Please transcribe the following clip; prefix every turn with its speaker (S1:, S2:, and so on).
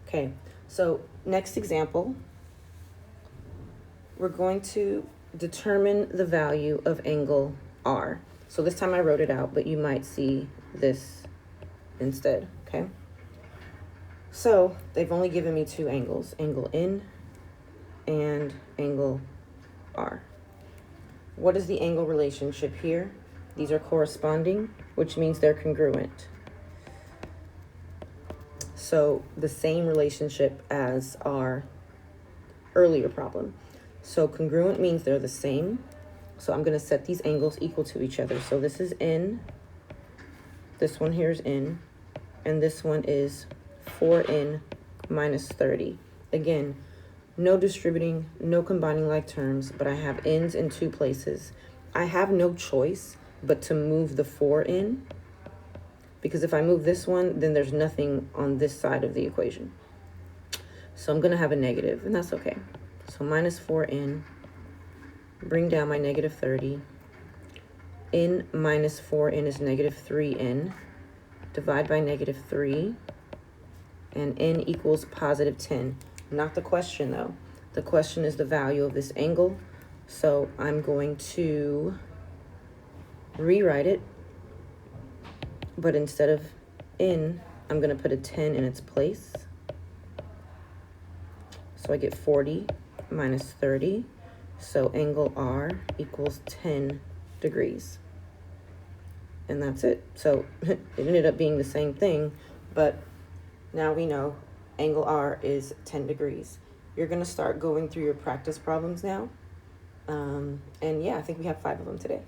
S1: Okay, so next example, we're going to determine the value of angle R. So this time I wrote it out, but you might see this instead, okay? So they've only given me two angles, angle N and angle R. What is the angle relationship here? These are corresponding, which means they're congruent. So the same relationship as our earlier problem. So congruent means they're the same. So I'm going to set these angles equal to each other. So this is N, this one here is N, and this one is 4N minus 30. Again, no distributing, no combining like terms, but I have N's in two places. I have no choice but to move the 4N, because if I move this one, then there's nothing on this side of the equation. So I'm going to have a negative, and that's okay. So minus 4N, bring down my negative 30. N minus 4N is negative 3N. Divide by negative 3. And N equals positive 10. Not the question, though. The question is the value of this angle. So I'm going to rewrite it. But instead of N, I'm going to put a 10 in its place. So I get 40 minus 30. So angle R equals 10 degrees. And that's it. So it ended up being the same thing, but now we know angle R is 10 degrees. You're going to start going through your practice problems now. And yeah, I think we have 5 of them today.